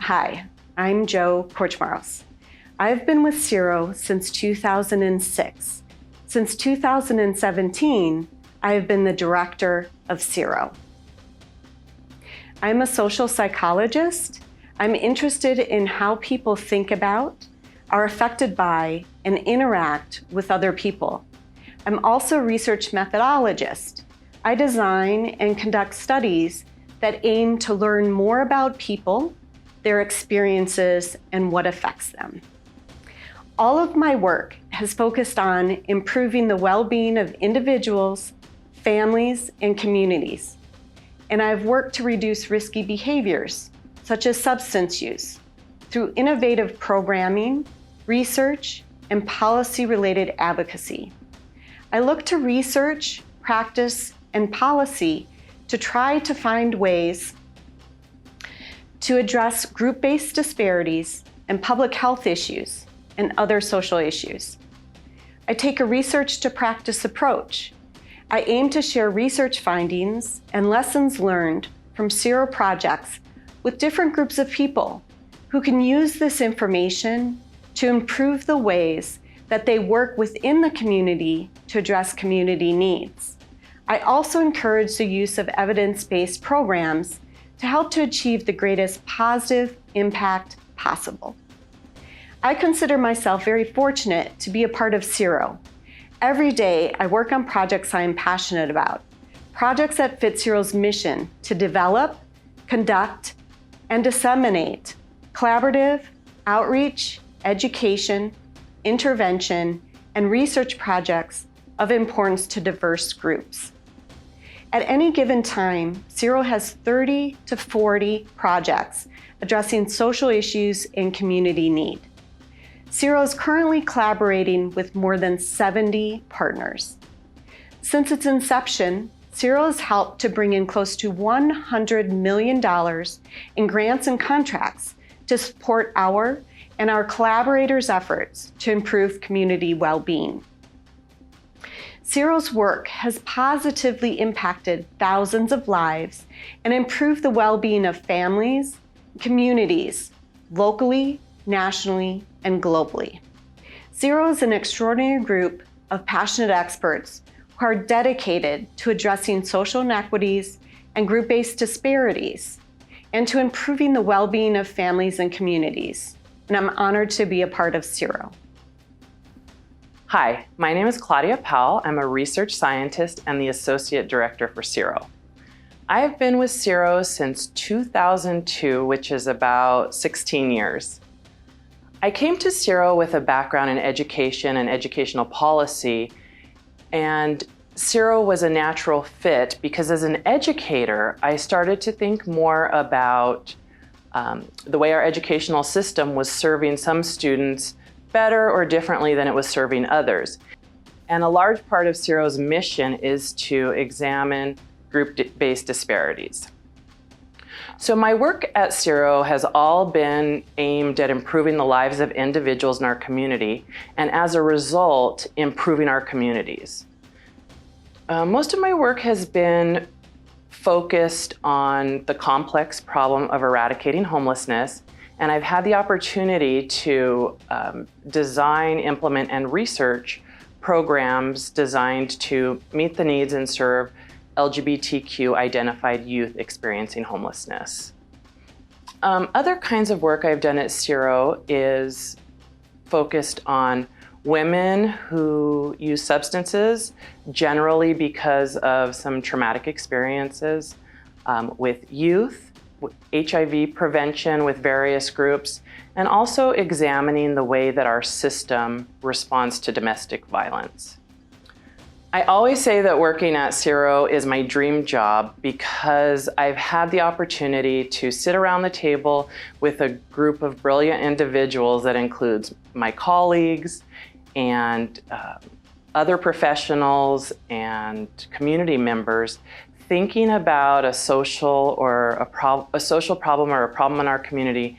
Hi, I'm Jo Korchmaros. I've been with SIROW since 2006. Since 2017, I have been the director of SIROW. I'm a social psychologist. I'm interested in how people think about, are affected by, and interact with other people. I'm also a research methodologist. I design and conduct studies that aim to learn more about people, their experiences, and what affects them. All of my work has focused on improving the well-being of individuals, families, and communities. And I've worked to reduce risky behaviors, such as substance use, through innovative programming, research, and policy-related advocacy. I look to research, practice, and policy to try to find ways to address group-based disparities and public health issues and other social issues. I take a research to practice approach. I aim to share research findings and lessons learned from SIROW projects with different groups of people who can use this information to improve the ways that they work within the community to address community needs. I also encourage the use of evidence-based programs to help to achieve the greatest positive impact possible. I consider myself very fortunate to be a part of SIROW. Every day, I work on projects I am passionate about, projects that fit SIROW's mission to develop, conduct, and disseminate collaborative, outreach, education, intervention, and research projects of importance to diverse groups. At any given time, SIROW has 30 to 40 projects addressing social issues and community need. SIROW is currently collaborating with more than 70 partners. Since its inception, SIROW has helped to bring in close to $100 million in grants and contracts to support our and our collaborators' efforts to improve community well-being. SIROW's work has positively impacted thousands of lives and improved the well-being of families, communities, locally, nationally, and globally. SIROW is an extraordinary group of passionate experts who are dedicated to addressing social inequities and group-based disparities and to improving the well-being of families and communities. And I'm honored to be a part of SIROW. Hi, my name is Claudia Powell. I'm a research scientist and the Associate Director for SIROW. I have been with SIROW since 2002, which is about 16 years. I came to SIROW with a background in education and educational policy, and SIROW was a natural fit because as an educator, I started to think more about the way our educational system was serving some students better or differently than it was serving others. And a large part of SIROW's mission is to examine group-based disparities. So my work at SIROW has all been aimed at improving the lives of individuals in our community, and as a result, improving our communities. Most of my work has been focused on the complex problem of eradicating homelessness, and I've had the opportunity to design, implement, and research programs designed to meet the needs and serve LGBTQ identified youth experiencing homelessness. Other kinds of work I've done at SIROW is focused on women who use substances, generally because of some traumatic experiences, with youth, HIV prevention with various groups, and also examining the way that our system responds to domestic violence. I always say that working at SIROW is my dream job because I've had the opportunity to sit around the table with a group of brilliant individuals that includes my colleagues and other professionals and community members thinking about a social problem or a problem in our community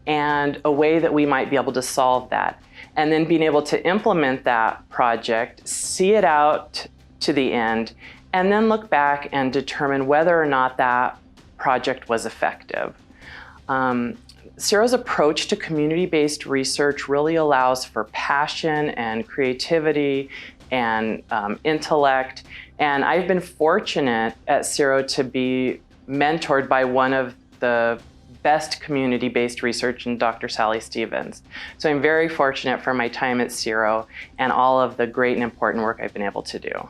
and a way that we might be able to solve that. And then being able to implement that project, see it out to the end, and then look back and determine whether or not that project was effective. SIROW's approach to community-based research really allows for passion and creativity and intellect. And I've been fortunate at SIROW to be mentored by one of the best community-based research in Dr. Sally Stevens. So I'm very fortunate for my time at SIROW and all of the great and important work I've been able to do.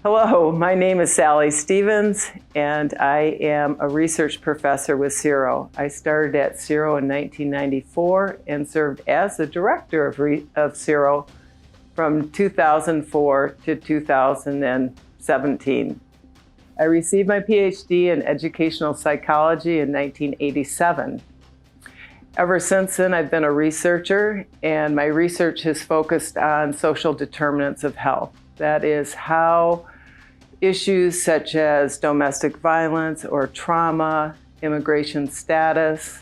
Hello, my name is Sally Stevens, and I am a research professor with SIROW. I started at SIROW in 1994 and served as the director of SIROW from 2004 to 2017. I received my PhD in educational psychology in 1987. Ever since then, I've been a researcher, and my research has focused on social determinants of health. That is how issues such as domestic violence or trauma, immigration status,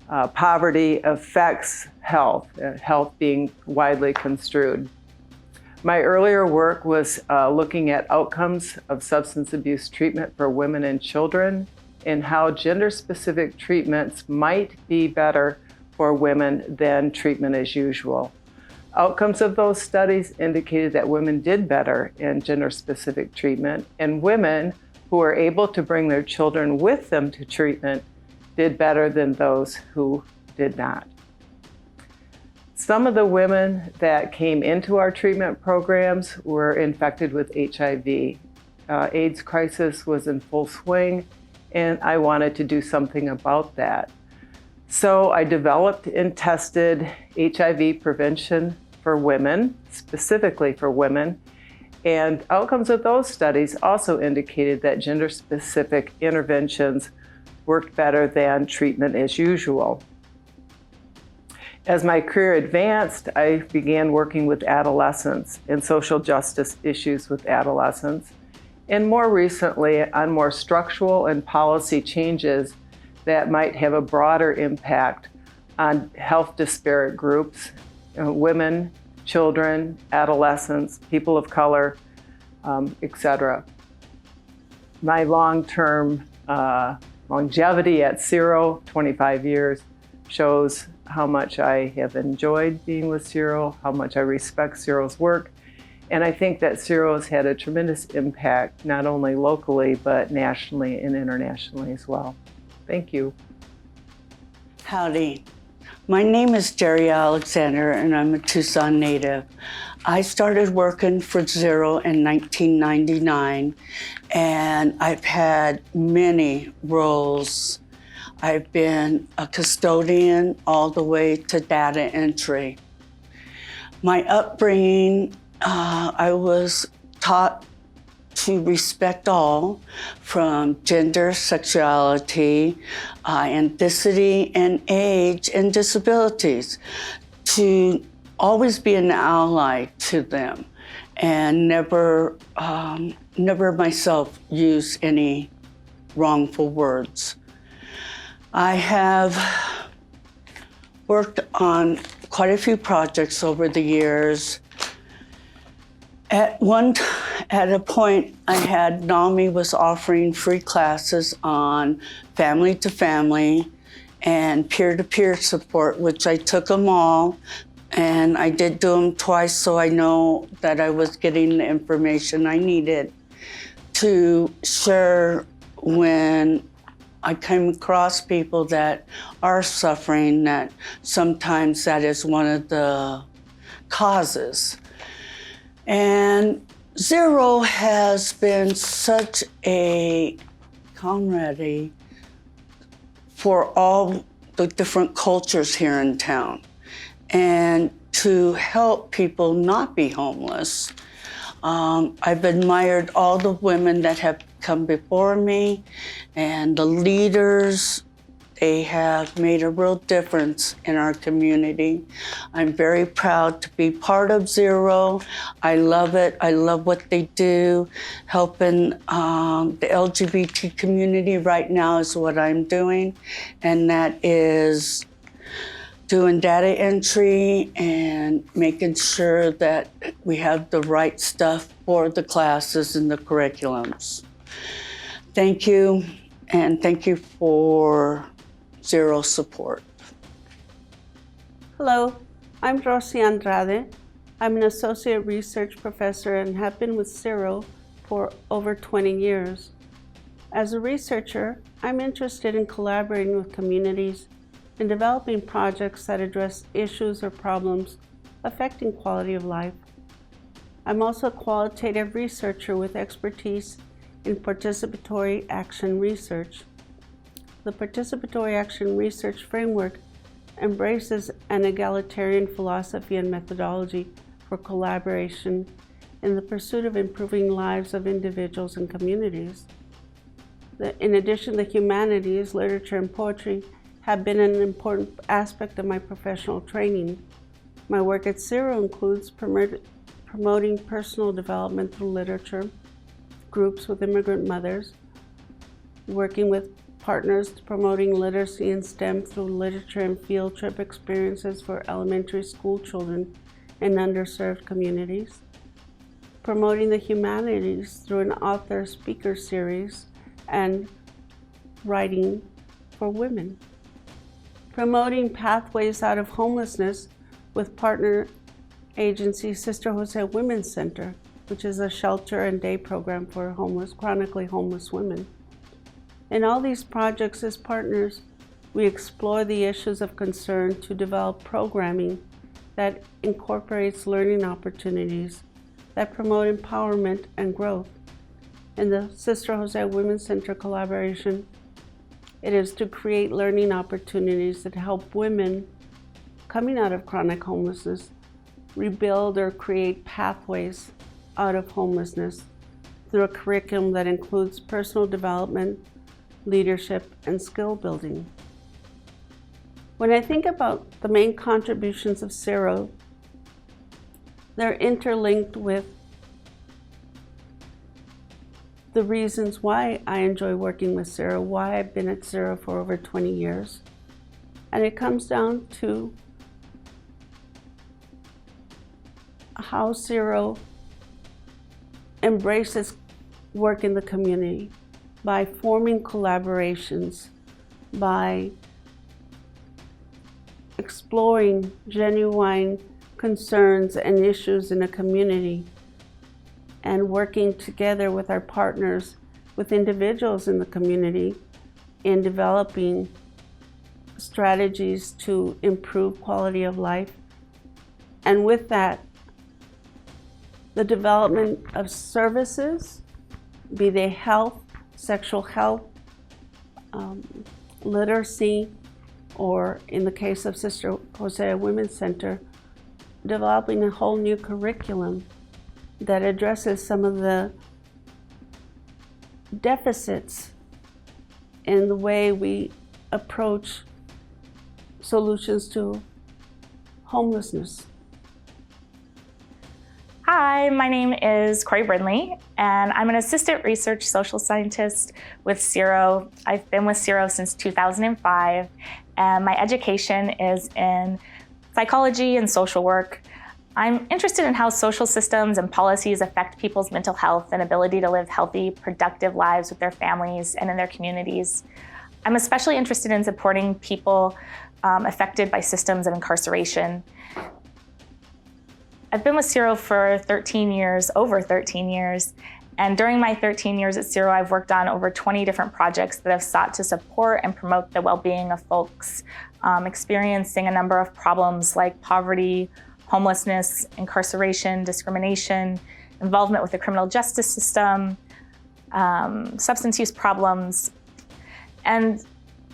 poverty affects health, health being widely construed. My earlier work was looking at outcomes of substance abuse treatment for women and children and how gender-specific treatments might be better for women than treatment as usual. Outcomes of those studies indicated that women did better in gender-specific treatment, and women who were able to bring their children with them to treatment did better than those who did not. Some of the women that came into our treatment programs were infected with HIV. AIDS crisis was in full swing, and I wanted to do something about that. So I developed and tested HIV prevention for women, specifically for women, and outcomes of those studies also indicated that gender-specific interventions worked better than treatment as usual. As my career advanced, I began working with adolescents and social justice issues with adolescents, and more recently on more structural and policy changes that might have a broader impact on health disparate groups, women, children, adolescents, people of color, etc. My long-term longevity at SIROW, 25 years, shows how much I have enjoyed being with SIROW, how much I respect SIROW's work, and I think that SIROW has had a tremendous impact, not only locally, but nationally and internationally as well. Thank you. Howdy. My name is Jeri Alexander, and I'm a Tucson native. I started working for SIROW in 1999, and I've had many roles. I've been a custodian all the way to data entry. My upbringing, I was taught to respect all, from gender, sexuality, ethnicity, and age, and disabilities, to always be an ally to them, and never myself use any wrongful words. I have worked on quite a few projects over the years. At a point, NAMI was offering free classes on family to family and peer-to-peer support, which I took them all, and I did do them twice, so I know that I was getting the information I needed to share when I came across people that are suffering, that sometimes that is one of the causes. And SIROW has been such a camaraderie for all the different cultures here in town, and to help people not be homeless. I've admired all the women that have come before me, and the leaders. They have made a real difference in our community. I'm very proud to be part of SIROW. I love it. I love what they do. Helping the LGBT community right now is what I'm doing, and that is doing data entry and making sure that we have the right stuff for the classes and the curriculums. Thank you, And thank you for SIROW's support. Hello, I'm Rosi Andrade. I'm an associate research professor and have been with SIROW for over 20 years. As a researcher, I'm interested in collaborating with communities and developing projects that address issues or problems affecting quality of life. I'm also a qualitative researcher with expertise in participatory action research. The participatory action research framework embraces an egalitarian philosophy and methodology for collaboration in the pursuit of improving lives of individuals and communities. In addition, the humanities, literature, and poetry have been an important aspect of my professional training. My work at SIROW includes promoting personal development through literature, groups with immigrant mothers, working with partners promoting literacy in STEM through literature and field trip experiences for elementary school children in underserved communities, promoting the humanities through an author-speaker series, and writing for women, promoting pathways out of homelessness with partner agency Sister Jose Women's Center, which is a shelter and day program for chronically homeless women. In all these projects as partners, we explore the issues of concern to develop programming that incorporates learning opportunities that promote empowerment and growth. In the Sister Jose Women's Center collaboration, it is to create learning opportunities that help women coming out of chronic homelessness rebuild or create pathways out of homelessness through a curriculum that includes personal development, leadership, and skill building. When I think about the main contributions of SIROW, they're interlinked with the reasons why I enjoy working with SIROW, why I've been at SIROW for over 20 years. And it comes down to how SIROW embraces work in the community by forming collaborations, by exploring genuine concerns and issues in a community, and working together with our partners, with individuals in the community, in developing strategies to improve quality of life. And with that, the development of services, be they health, sexual health, literacy, or in the case of Sister Jose Women's Center, developing a whole new curriculum that addresses some of the deficits in the way we approach solutions to homelessness. Hi, my name is Corrie Brinley, and I'm an assistant research social scientist with SIROW. I've been with SIROW since 2005, and my education is in psychology and social work. I'm interested in how social systems and policies affect people's mental health and ability to live healthy, productive lives with their families and in their communities. I'm especially interested in supporting people affected by systems of incarceration. I've been with SIROW for 13 years, over 13 years, and during my 13 years at SIROW, I've worked on over 20 different projects that have sought to support and promote the well-being of folks experiencing a number of problems like poverty, homelessness, incarceration, discrimination, involvement with the criminal justice system, substance use problems. And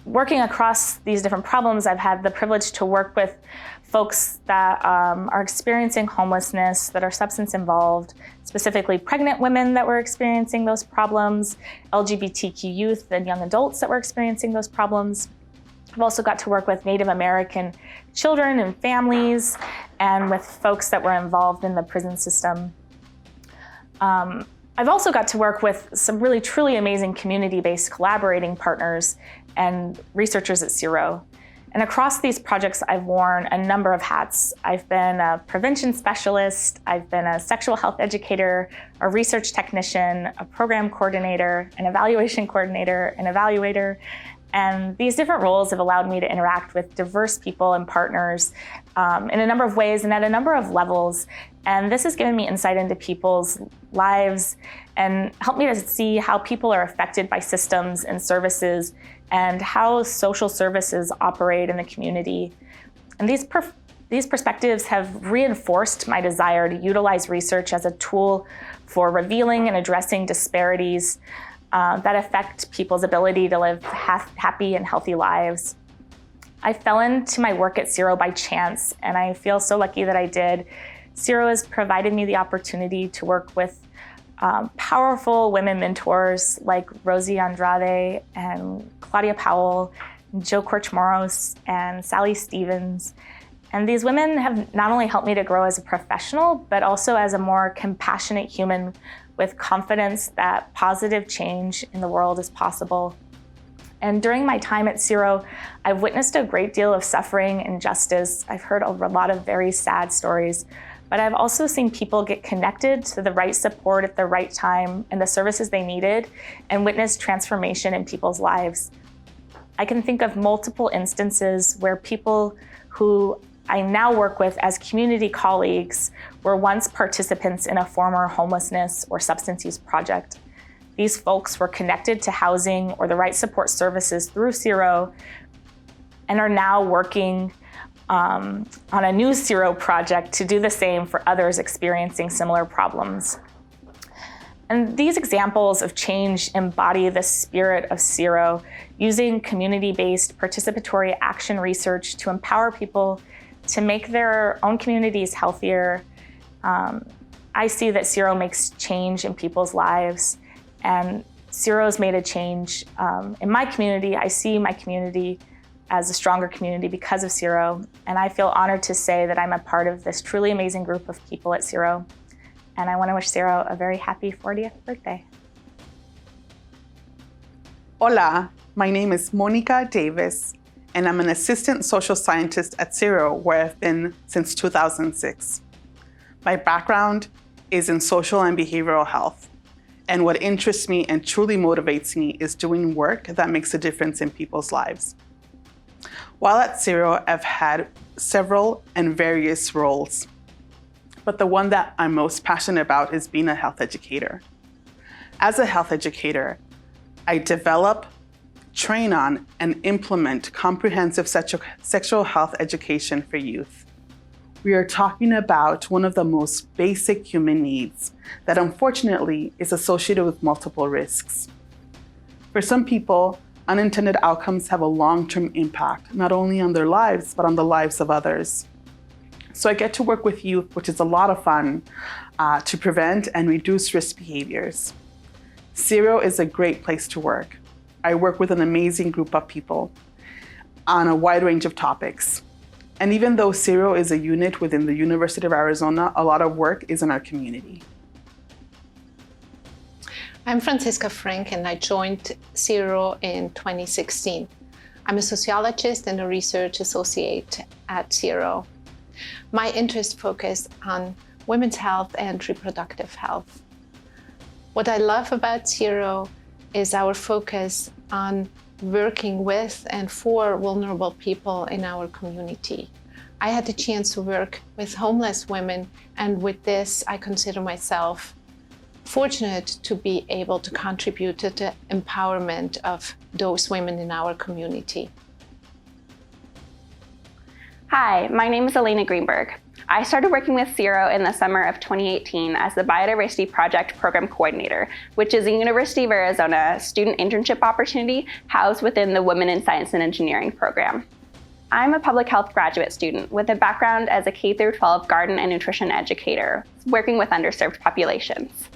working across these different problems, I've had the privilege to work with folks that are experiencing homelessness, that are substance involved, specifically pregnant women that were experiencing those problems, LGBTQ youth and young adults that were experiencing those problems. I've also got to work with Native American children and families, and with folks that were involved in the prison system. I've also got to work with some really truly amazing community-based collaborating partners and researchers at SIROW. And across these projects, I've worn a number of hats. I've been a prevention specialist, I've been a sexual health educator, a research technician, a program coordinator, an evaluation coordinator, an evaluator. And these different roles have allowed me to interact with diverse people and partners in a number of ways and at a number of levels. And this has given me insight into people's lives and helped me to see how people are affected by systems and services and how social services operate in the community. And these perspectives have reinforced my desire to utilize research as a tool for revealing and addressing disparities that affect people's ability to live happy and healthy lives. I fell into my work at SIROW by chance, and I feel so lucky that I did. SIROW has provided me the opportunity to work with powerful women mentors like Rosi Andrade and Claudia Powell, Josephine Korchmaros, and Sally Stevens. And these women have not only helped me to grow as a professional, but also as a more compassionate human with confidence that positive change in the world is possible. And during my time at SIROW, I've witnessed a great deal of suffering and injustice. I've heard a lot of very sad stories, but I've also seen people get connected to the right support at the right time and the services they needed and witnessed transformation in people's lives. I can think of multiple instances where people who I now work with as community colleagues were once participants in a former homelessness or substance use project. These folks were connected to housing or the right support services through SIROW and are now working on a new SIROW project to do the same for others experiencing similar problems. And these examples of change embody the spirit of SIROW, using community-based participatory action research to empower people to make their own communities healthier. I see that SIROW makes change in people's lives, and SIROW's made a change in my community. I see my community as a stronger community because of SIROW, and I feel honored to say that I'm a part of this truly amazing group of people at SIROW, and I want to wish SIROW a very happy 40th birthday. Hola, my name is Monica Davis, and I'm an assistant social scientist at SIROW, where I've been since 2006. My background is in social and behavioral health, and what interests me and truly motivates me is doing work that makes a difference in people's lives. While at SIROW, I've had several and various roles, but the one that I'm most passionate about is being a health educator. As a health educator, I develop, train on, and implement comprehensive sexual health education for youth. We are talking about one of the most basic human needs that unfortunately is associated with multiple risks. For some people, unintended outcomes have a long-term impact, not only on their lives, but on the lives of others. So I get to work with youth, which is a lot of fun, to prevent and reduce risk behaviors. SIROW is a great place to work. I work with an amazing group of people on a wide range of topics. And even though SIROW is a unit within the University of Arizona, a lot of work is in our community. I'm Franziska Frank, and I joined SIROW in 2016. I'm a sociologist and a research associate at SIROW. My interests focus on women's health and reproductive health. What I love about SIROW is our focus on working with and for vulnerable people in our community. I had the chance to work with homeless women, and with this, I consider myself fortunate to be able to contribute to the empowerment of those women in our community. Hi, my name is Elena Greenberg. I started working with SIROW in the summer of 2018 as the Biodiversity Project Program Coordinator, which is a University of Arizona student internship opportunity housed within the Women in Science and Engineering program. I'm a public health graduate student with a background as a K-12 garden and nutrition educator, working with underserved populations.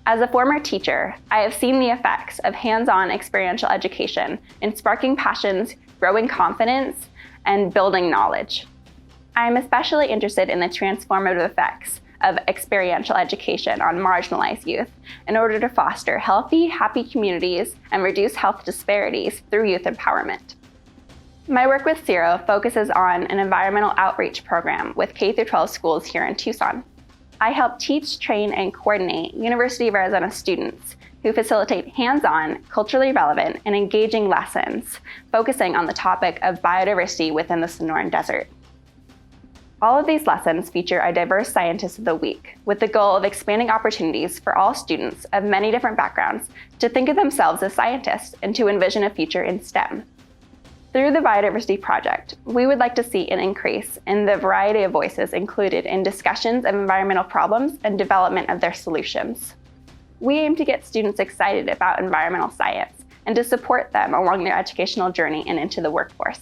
As a former teacher, I have seen the effects of hands-on experiential education in sparking passions, growing confidence, and building knowledge. I am especially interested in the transformative effects of experiential education on marginalized youth in order to foster healthy, happy communities and reduce health disparities through youth empowerment. My work with SIROW focuses on an environmental outreach program with K-12 schools here in Tucson. I help teach, train, and coordinate University of Arizona students who facilitate hands-on, culturally relevant, and engaging lessons focusing on the topic of biodiversity within the Sonoran Desert. All of these lessons feature a diverse scientist of the week with the goal of expanding opportunities for all students of many different backgrounds to think of themselves as scientists and to envision a future in STEM. Through the Biodiversity Project, we would like to see an increase in the variety of voices included in discussions of environmental problems and development of their solutions. We aim to get students excited about environmental science and to support them along their educational journey and into the workforce.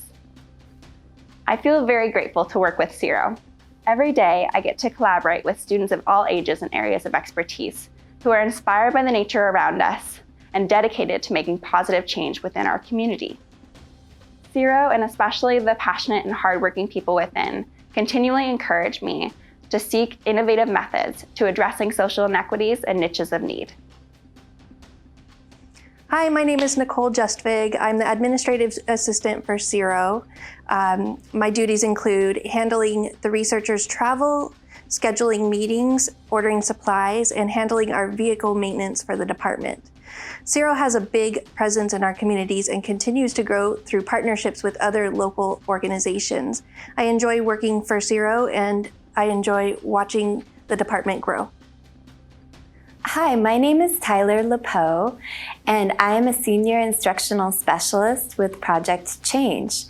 I feel very grateful to work with SIROW. Every day, I get to collaborate with students of all ages and areas of expertise who are inspired by the nature around us and dedicated to making positive change within our community. SIROW, and especially the passionate and hardworking people within, continually encourage me to seek innovative methods to addressing social inequities and niches of need. Hi, my name is Nikole Justvig. I'm the administrative assistant for SIROW. My duties include handling the researchers' travel, scheduling meetings, ordering supplies, and handling our vehicle maintenance for the department. SIROW has a big presence in our communities and continues to grow through partnerships with other local organizations. I enjoy working for SIROW and I enjoy watching the department grow. Hi, my name is Tyler Peau, and I am a senior instructional specialist with Project Change.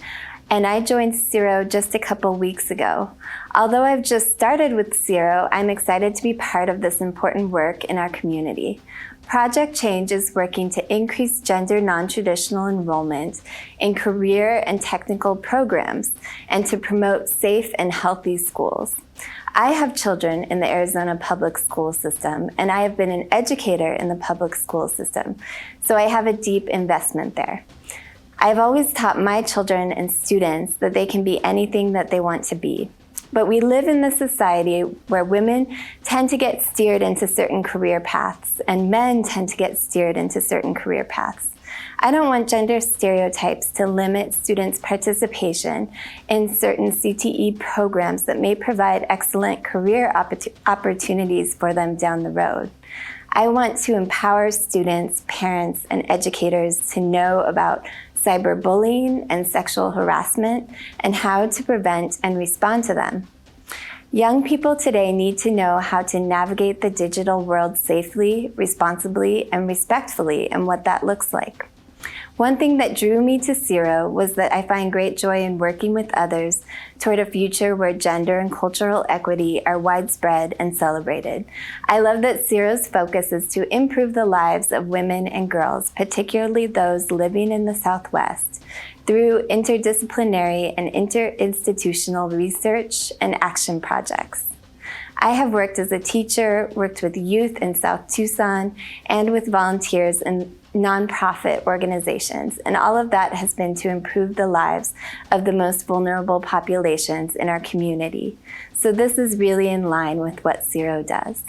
And I joined SIROW just a couple weeks ago. Although I've just started with SIROW, I'm excited to be part of this important work in our community. Project Change is working to increase gender non-traditional enrollment in career and technical programs and to promote safe and healthy schools. I have children in the Arizona public school system, and I have been an educator in the public school system, so I have a deep investment there. I've always taught my children and students that they can be anything that they want to be. But we live in a society where women tend to get steered into certain career paths and men tend to get steered into certain career paths. I don't want gender stereotypes to limit students' participation in certain CTE programs that may provide excellent career opportunities for them down the road. I want to empower students, parents, and educators to know about cyberbullying and sexual harassment and how to prevent and respond to them. Young people today need to know how to navigate the digital world safely, responsibly, and respectfully, and what that looks like. One thing that drew me to SIROW was that I find great joy in working with others toward a future where gender and cultural equity are widespread and celebrated. I love that SIROW's focus is to improve the lives of women and girls, particularly those living in the Southwest, through interdisciplinary and interinstitutional research and action projects. I have worked as a teacher, worked with youth in South Tucson, and with volunteers in nonprofit organizations, and all of that has been to improve the lives of the most vulnerable populations in our community. So this is really in line with what SIROW does.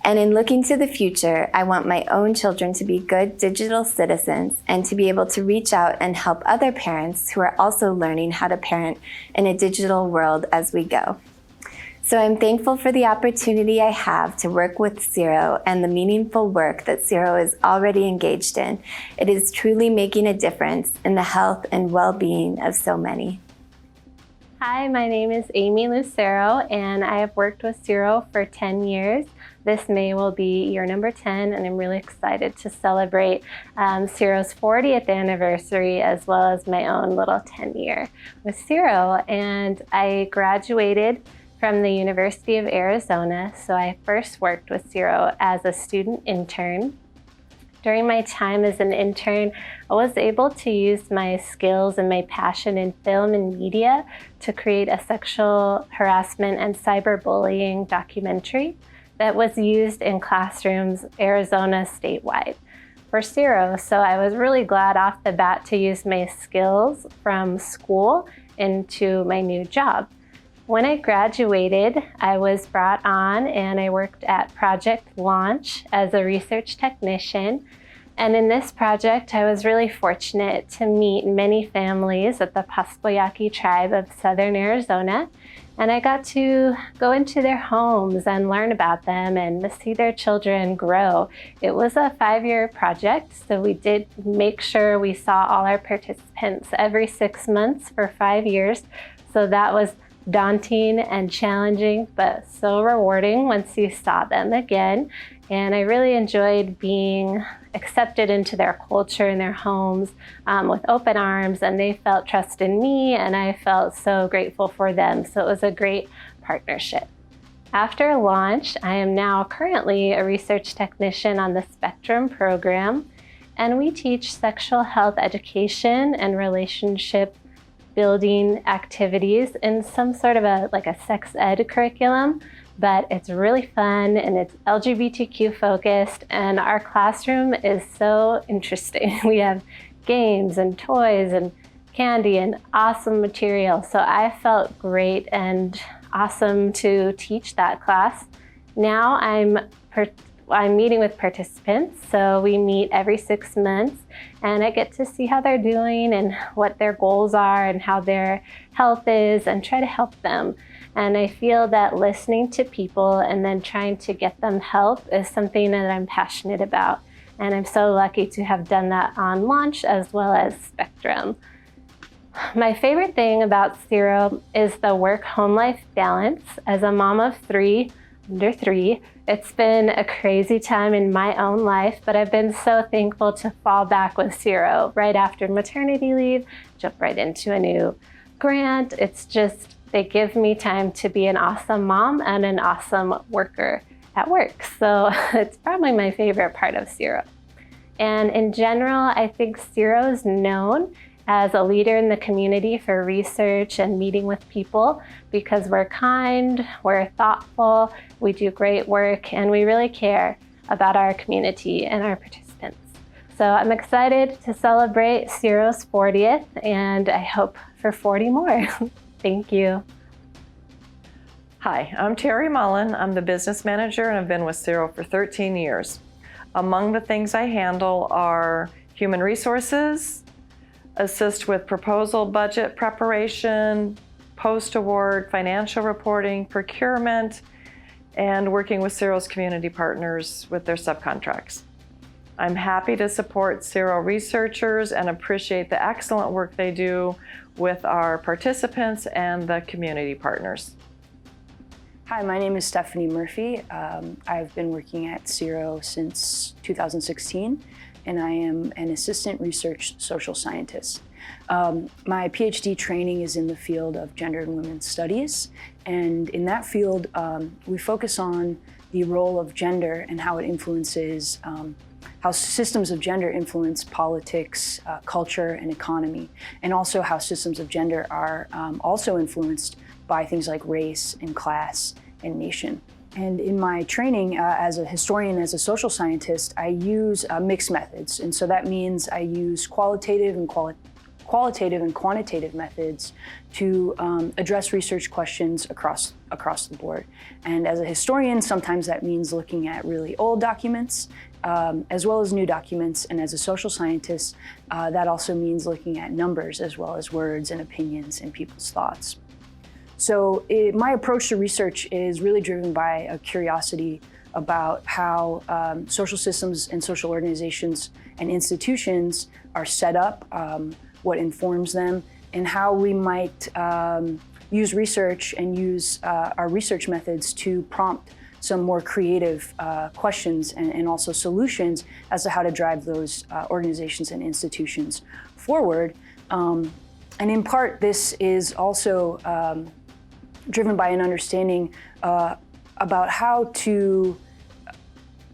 And in looking to the future, I want my own children to be good digital citizens and to be able to reach out and help other parents who are also learning how to parent in a digital world as we go. So I'm thankful for the opportunity I have to work with SIROW and the meaningful work that SIROW is already engaged in. It is truly making a difference in the health and well-being of so many. Hi, my name is Amy Lucero, and I have worked with SIROW for 10 years. This May will be year number 10, and I'm really excited to celebrate SIROW's 40th anniversary as well as my own little 10-year with SIROW. And I graduated from the University of Arizona, so I first worked with SIROW as a student intern. During my time as an intern, I was able to use my skills and my passion in film and media to create a sexual harassment and cyberbullying documentary that was used in classrooms Arizona statewide for SIROW. So I was really glad off the bat to use my skills from school into my new job. When I graduated, I was brought on and I worked at Project Launch as a research technician. And in this project, I was really fortunate to meet many families of the Paspoyaki tribe of Southern Arizona. And I got to go into their homes and learn about them and see their children grow. It was a 5-year project, so we did make sure we saw all our participants every 6 months for 5 years. So that was daunting and challenging, but so rewarding once you saw them again. And I really enjoyed being accepted into their culture and their homes with open arms, and they felt trust in me, and I felt so grateful for them. So it was a great partnership. After launch, I am now currently a research technician on the Spectrum program, and we teach sexual health education and relationship building activities in some sort of a sex ed curriculum. But it's really fun and it's LGBTQ focused, and our classroom is so interesting. We have games and toys and candy and awesome material. So I felt great and awesome to teach that class. Now I'm meeting with participants, so we meet every 6 months, and I get to see how they're doing and what their goals are and how their health is, and try to help them. And I feel that listening to people and then trying to get them help is something that I'm passionate about. And I'm so lucky to have done that on launch as well as Spectrum. My favorite thing about SIROW is the work-home life balance. As a mom of 3, under 3, it's been a crazy time in my own life, but I've been so thankful to fall back with SIROW right after maternity leave, jump right into a new grant. It's just, they give me time to be an awesome mom and an awesome worker at work. So it's probably my favorite part of SIROW. And in general, I think SIROW is known as a leader in the community for research and meeting with people because we're kind, we're thoughtful, we do great work, and we really care about our community and our participants. So I'm excited to celebrate SIROW's 40th, and I hope for 40 more. Thank you. Hi, I'm Terry Mullin. I'm the business manager and I've been with SIROW for 13 years. Among the things I handle are human resources, assist with proposal budget preparation, post-award financial reporting, procurement, and working with SIROW's community partners with their subcontracts. I'm happy to support SIROW researchers and appreciate the excellent work they do with our participants and the community partners. Hi, my name is Stephanie Murphy. I've been working at SIROW since 2016, and I am an assistant research social scientist. My PhD training is in the field of gender and women's studies, and in that field, we focus on the role of gender and how it influences, how systems of gender influence politics, culture, and economy, and also how systems of gender are also influenced by things like race and class and nation. And in my training as a historian, as a social scientist, I use mixed methods. And so that means I use qualitative and quantitative methods to address research questions across the board. And as a historian, sometimes that means looking at really old documents, as well as new documents. And as a social scientist, that also means looking at numbers as well as words and opinions and people's thoughts. So my approach to research is really driven by a curiosity about how social systems and social organizations and institutions are set up, what informs them, and how we might use research and use our research methods to prompt some more creative questions and also solutions as to how to drive those organizations and institutions forward. And in part, this is also driven by an understanding about how to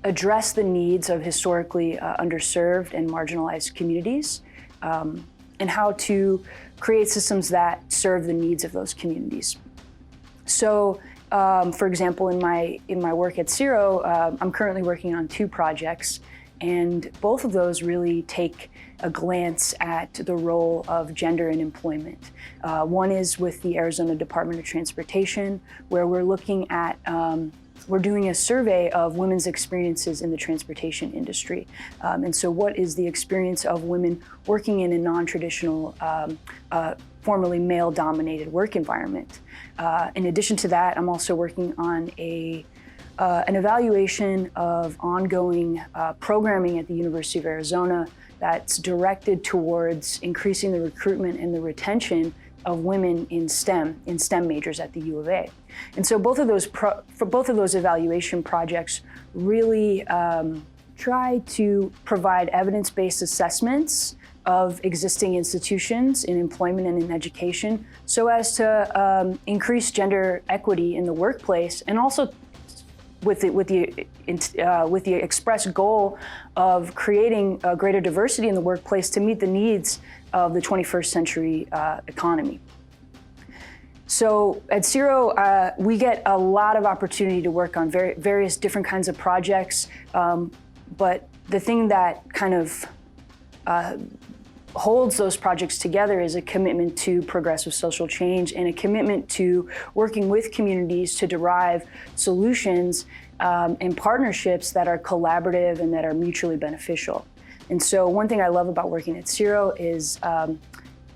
address the needs of historically underserved and marginalized communities, and how to create systems that serve the needs of those communities. So, for example, in my work at SIROW, I'm currently working on 2 projects, and both of those really take a glance at the role of gender in employment. One is with the Arizona Department of Transportation, where we're looking at we're doing a survey of women's experiences in the transportation industry. And so what is the experience of women working in a non-traditional, formerly male-dominated work environment? In addition to that, I'm also working on an evaluation of ongoing programming at the University of Arizona that's directed towards increasing the recruitment and the retention of women in STEM majors at the U of A. And so both of those evaluation projects really try to provide evidence-based assessments of existing institutions in employment and in education so as to increase gender equity in the workplace, and also with the express goal of creating greater diversity in the workplace to meet the needs of the 21st century economy. So at SIROW, we get a lot of opportunity to work on various different kinds of projects, but the thing that kind of holds those projects together is a commitment to progressive social change and a commitment to working with communities to derive solutions and partnerships that are collaborative and that are mutually beneficial. And so one thing I love about working at SIROW is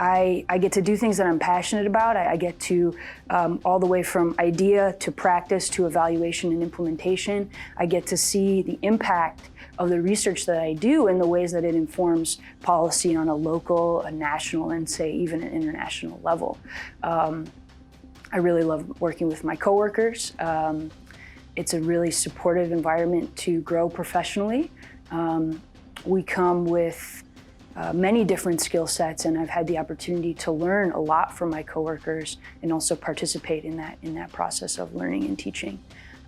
I get to do things that I'm passionate about. I get to, all the way from idea to practice to evaluation and implementation, I get to see the impact of the research that I do in the ways that it informs policy on a local, a national, and say even an international level. I really love working with my coworkers. It's a really supportive environment to grow professionally. We come with many different skill sets, and I've had the opportunity to learn a lot from my coworkers and also participate in that process of learning and teaching.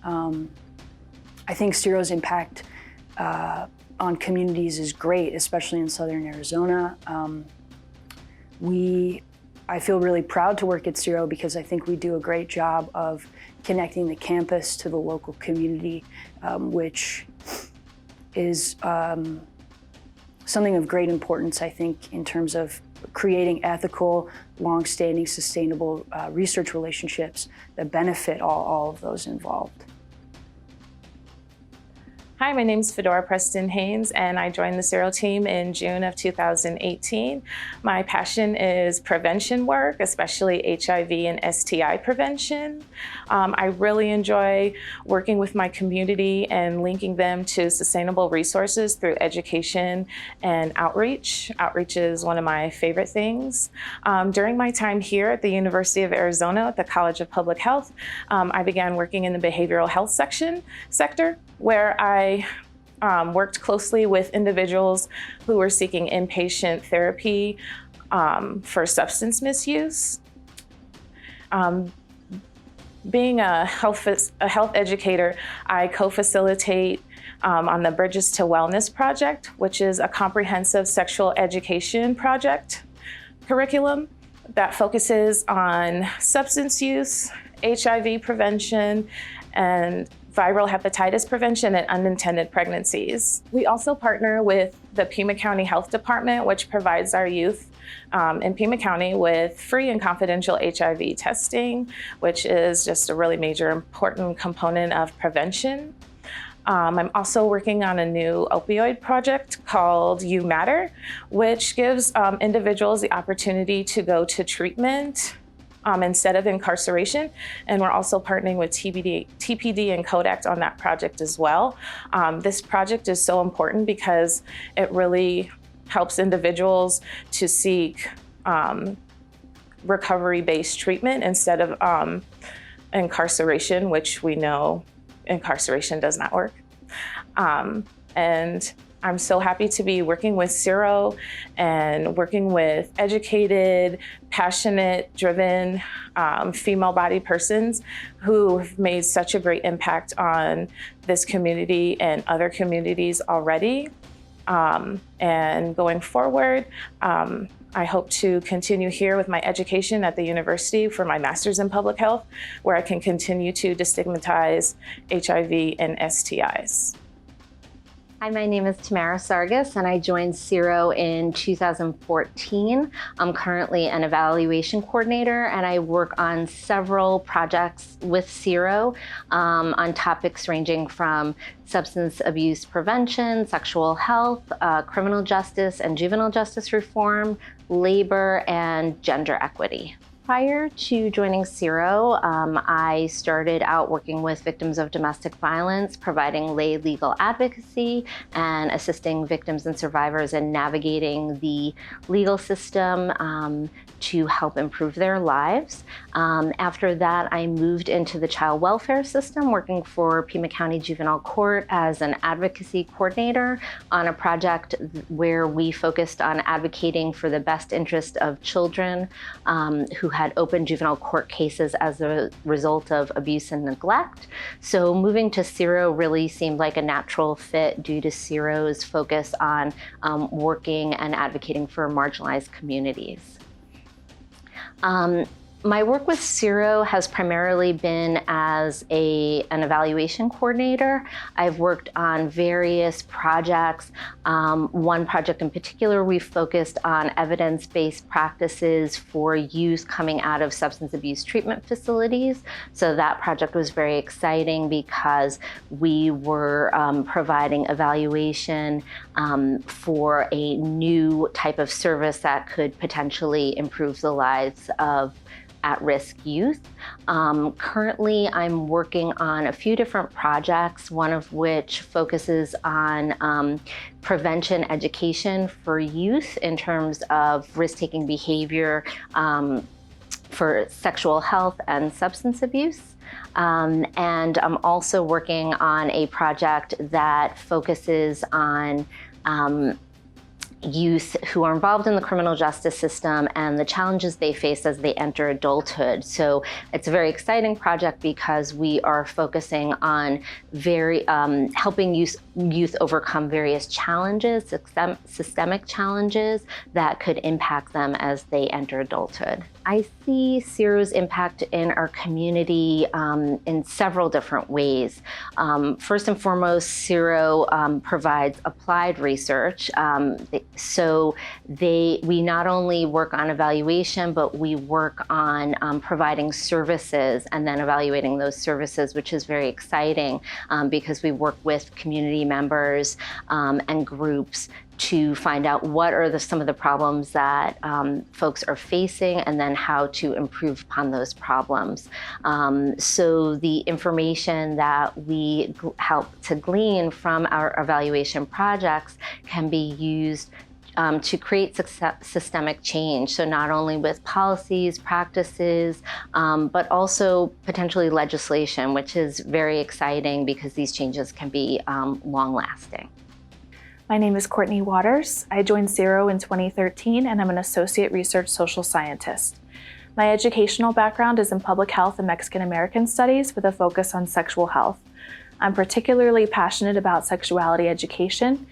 I think SIROW's impact on communities is great, especially in Southern Arizona. I feel really proud to work at SIROW because I think we do a great job of connecting the campus to the local community, which is something of great importance, I think, in terms of creating ethical, long-standing, sustainable research relationships that benefit all of those involved. Hi, my name is Fedora Preston-Haynes, and I joined the SIROW team in June of 2018. My passion is prevention work, especially HIV and STI prevention. I really enjoy working with my community and linking them to sustainable resources through education and outreach. Outreach is one of my favorite things. During my time here at the University of Arizona at the College of Public Health, I began working in the behavioral health sector, where I worked closely with individuals who were seeking inpatient therapy for substance misuse. Being a health educator, I co-facilitate on the Bridges to Wellness project, which is a comprehensive sexual education project curriculum that focuses on substance use, HIV prevention, and viral hepatitis prevention and unintended pregnancies. We also partner with the Pima County Health Department, which provides our youth in Pima County with free and confidential HIV testing, which is just a really major important component of prevention. I'm also working on a new opioid project called You Matter, which gives individuals the opportunity to go to treatment instead of incarceration. And we're also partnering with TPD and Kodak on that project as well. This project is so important because it really helps individuals to seek recovery-based treatment instead of incarceration, which we know incarceration does not work. And I'm so happy to be working with SIROW and working with educated, passionate, driven, female-bodied persons who have made such a great impact on this community and other communities already. And going forward, I hope to continue here with my education at the university for my master's in public health, where I can continue to destigmatize HIV and STIs. Hi, my name is Tamara Sargus, and I joined SIROW in 2014. I'm currently an evaluation coordinator, and I work on several projects with SIROW on topics ranging from substance abuse prevention, sexual health, criminal justice and juvenile justice reform, labor, and gender equity. Prior to joining SIROW, I started out working with victims of domestic violence, providing lay legal advocacy and assisting victims and survivors in navigating the legal system to help improve their lives. After that, I moved into the child welfare system, working for Pima County Juvenile Court as an advocacy coordinator on a project where we focused on advocating for the best interest of children who had open juvenile court cases as a result of abuse and neglect. So moving to SIROW really seemed like a natural fit due to SIROW's focus on working and advocating for marginalized communities. My work with SIROW has primarily been as an evaluation coordinator. I've worked on various projects. One project in particular, we focused on evidence-based practices for youth coming out of substance abuse treatment facilities. So that project was very exciting because we were providing evaluation for a new type of service that could potentially improve the lives of at-risk youth. Currently, I'm working on a few different projects, one of which focuses on prevention education for youth in terms of risk-taking behavior for sexual health and substance abuse. And I'm also working on a project that focuses on youth who are involved in the criminal justice system and the challenges they face as they enter adulthood. So it's a very exciting project because we are focusing on helping youth overcome various challenges, systemic challenges that could impact them as they enter adulthood. I see SIROW's impact in our community in several different ways. First and foremost, SIROW provides applied research. So we not only work on evaluation, but we work on providing services and then evaluating those services, which is very exciting because we work with community members and groups to find out what are some of the problems that folks are facing and then how to improve upon those problems. So the information that we help to glean from our evaluation projects can be used to create systemic change. So not only with policies, practices, but also potentially legislation, which is very exciting because these changes can be long-lasting. My name is Courtney Waters. I joined SIROW in 2013 and I'm an associate research social scientist. My educational background is in public health and Mexican American studies with a focus on sexual health. I'm particularly passionate about sexuality education.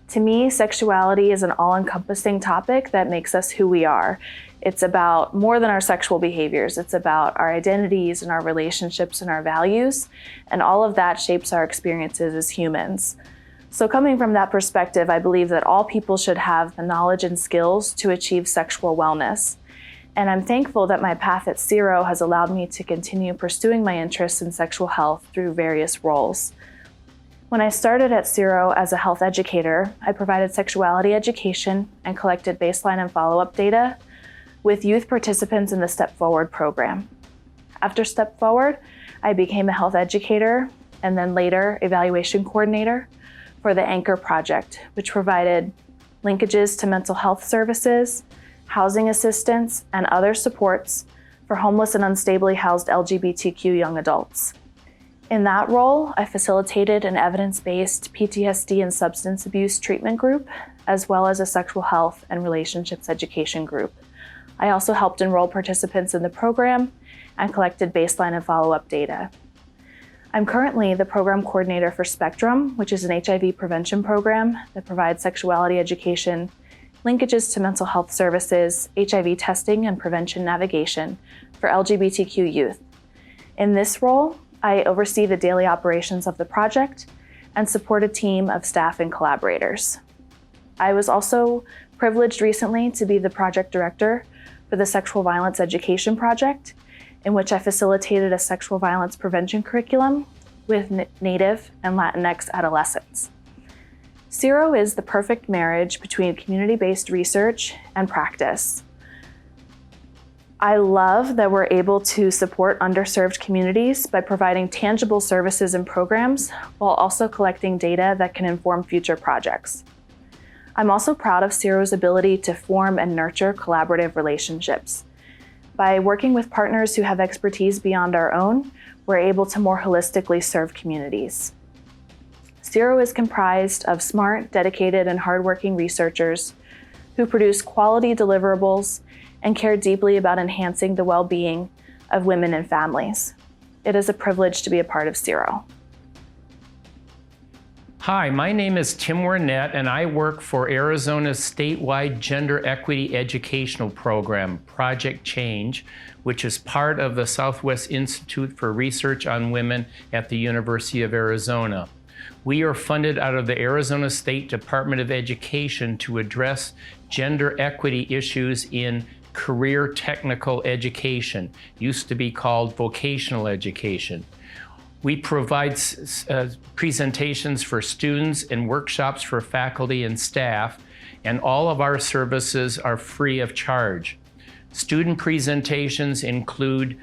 To me, sexuality is an all-encompassing topic that makes us who we are. It's about more than our sexual behaviors. It's about our identities and our relationships and our values, and all of that shapes our experiences as humans. So coming from that perspective, I believe that all people should have the knowledge and skills to achieve sexual wellness. And I'm thankful that my path at SIROW has allowed me to continue pursuing my interests in sexual health through various roles. When I started at SIROW as a health educator, I provided sexuality education and collected baseline and follow-up data with youth participants in the Step Forward program. After Step Forward, I became a health educator and then later evaluation coordinator for the Anchor Project, which provided linkages to mental health services, housing assistance, and other supports for homeless and unstably housed LGBTQ young adults. In that role, I facilitated an evidence-based PTSD and substance abuse treatment group, as well as a sexual health and relationships education group. I also helped enroll participants in the program and collected baseline and follow-up data. I'm currently the program coordinator for Spectrum, which is an HIV prevention program that provides sexuality education, linkages to mental health services, HIV testing, and prevention navigation for LGBTQ youth. In this role, I oversee the daily operations of the project and support a team of staff and collaborators. I was also privileged recently to be the project director for the Sexual Violence Education Project, in which I facilitated a sexual violence prevention curriculum with Native and Latinx adolescents. SIROW is the perfect marriage between community-based research and practice. I love that we're able to support underserved communities by providing tangible services and programs while also collecting data that can inform future projects. I'm also proud of SIROW's ability to form and nurture collaborative relationships. By working with partners who have expertise beyond our own, we're able to more holistically serve communities. SIROW is comprised of smart, dedicated, and hardworking researchers who produce quality deliverables and care deeply about enhancing the well-being of women and families. It is a privilege to be a part of SIROW. Hi, my name is Tim Wernette, and I work for Arizona's statewide gender equity educational program, Project Change, which is part of the Southwest Institute for Research on Women at the University of Arizona. We are funded out of the Arizona State Department of Education to address gender equity issues in career technical education, used to be called vocational education. We provide presentations for students and workshops for faculty and staff, and all of our services are free of charge. Student presentations include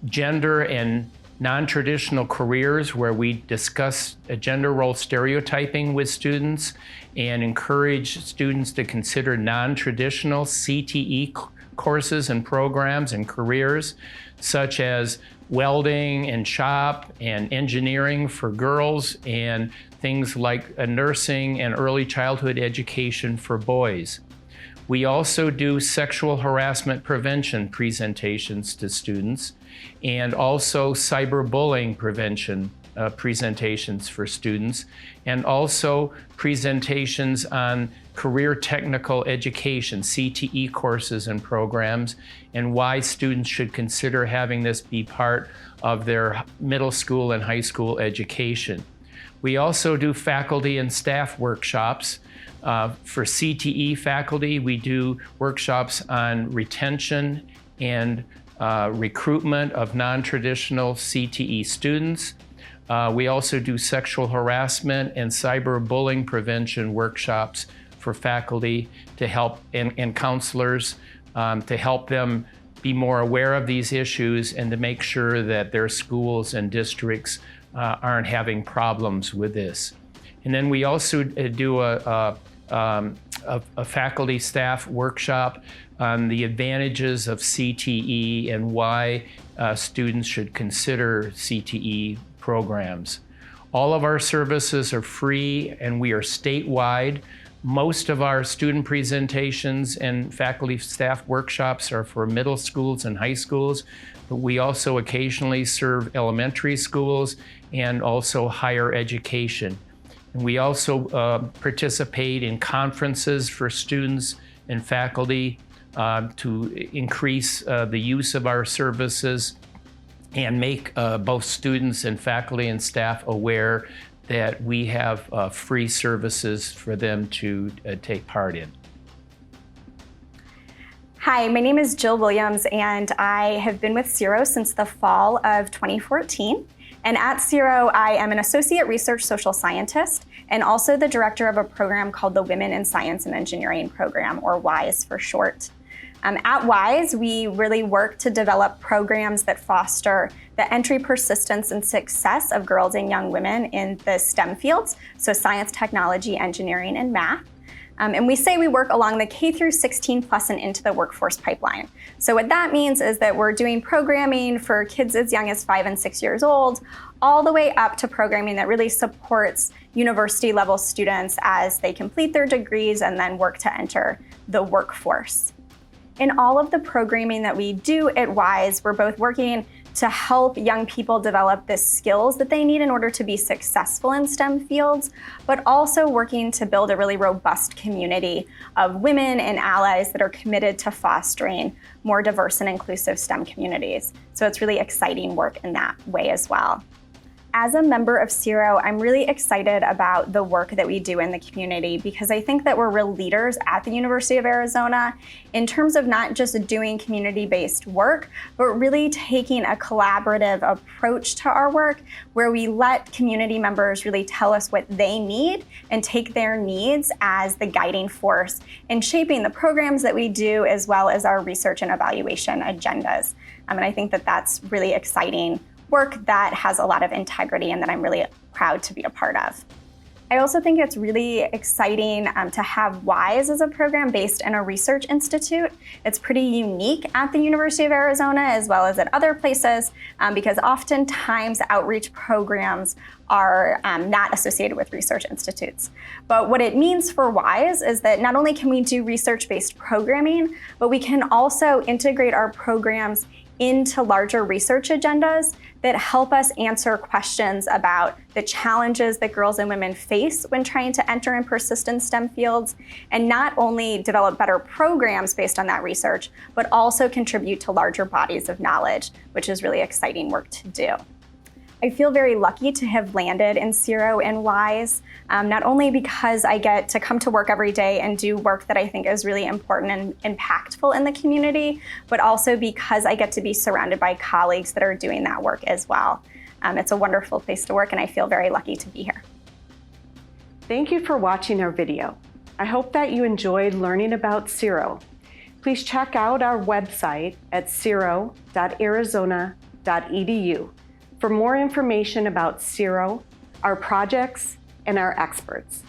gender and non-traditional careers, where we discuss gender role stereotyping with students and encourage students to consider non-traditional CTE courses and programs and careers, such as welding and shop and engineering for girls, and things like nursing and early childhood education for boys. We also do sexual harassment prevention presentations to students, and also cyberbullying prevention presentations for students, and also presentations on career technical education, CTE courses and programs, and why students should consider having this be part of their middle school and high school education. We also do faculty and staff workshops. For CTE faculty, we do workshops on retention and recruitment of non-traditional CTE students. We also do sexual harassment and cyberbullying prevention workshops for faculty to help, and counselors to help them be more aware of these issues and to make sure that their schools and districts aren't having problems with this. And then we also do a faculty staff workshop on the advantages of CTE and why students should consider CTE programs. All of our services are free, and we are statewide. Most of our student presentations and faculty staff workshops are for middle schools and high schools, but we also occasionally serve elementary schools and also higher education. And we also participate in conferences for students and faculty to increase the use of our services and make both students and faculty and staff aware that we have free services for them to take part in. Hi, my name is Jill Williams, and I have been with SIROW since the fall of 2014. And at SIROW, I am an associate research social scientist and also the director of a program called the Women in Science and Engineering Program, or WISE for short. At WISE, we really work to develop programs that foster the entry, persistence, and success of girls and young women in the STEM fields, so science, technology, engineering, and math. And we say we work along the K through 16 plus and into the workforce pipeline. So what that means is that we're doing programming for kids as young as 5 and 6 years old, all the way up to programming that really supports university level students as they complete their degrees and then work to enter the workforce. In all of the programming that we do at WISE, we're both working to help young people develop the skills that they need in order to be successful in STEM fields, but also working to build a really robust community of women and allies that are committed to fostering more diverse and inclusive STEM communities. So it's really exciting work in that way as well. As a member of SIROW, I'm really excited about the work that we do in the community because I think that we're real leaders at the University of Arizona in terms of not just doing community-based work, but really taking a collaborative approach to our work where we let community members really tell us what they need and take their needs as the guiding force in shaping the programs that we do as well as our research and evaluation agendas. And I think that that's really exciting work that has a lot of integrity and that I'm really proud to be a part of. I also think it's really exciting to have WISE as a program based in a research institute. It's pretty unique at the University of Arizona as well as at other places because oftentimes outreach programs are not associated with research institutes. But what it means for WISE is that not only can we do research-based programming, but we can also integrate our programs into larger research agendas that help us answer questions about the challenges that girls and women face when trying to enter and persist in STEM fields, and not only develop better programs based on that research, but also contribute to larger bodies of knowledge, which is really exciting work to do. I feel very lucky to have landed in SIROW and WISE, not only because I get to come to work every day and do work that I think is really important and impactful in the community, but also because I get to be surrounded by colleagues that are doing that work as well. It's a wonderful place to work and I feel very lucky to be here. Thank you for watching our video. I hope that you enjoyed learning about SIROW. Please check out our website at sirow.arizona.edu for more information about SIROW, our projects, and our experts.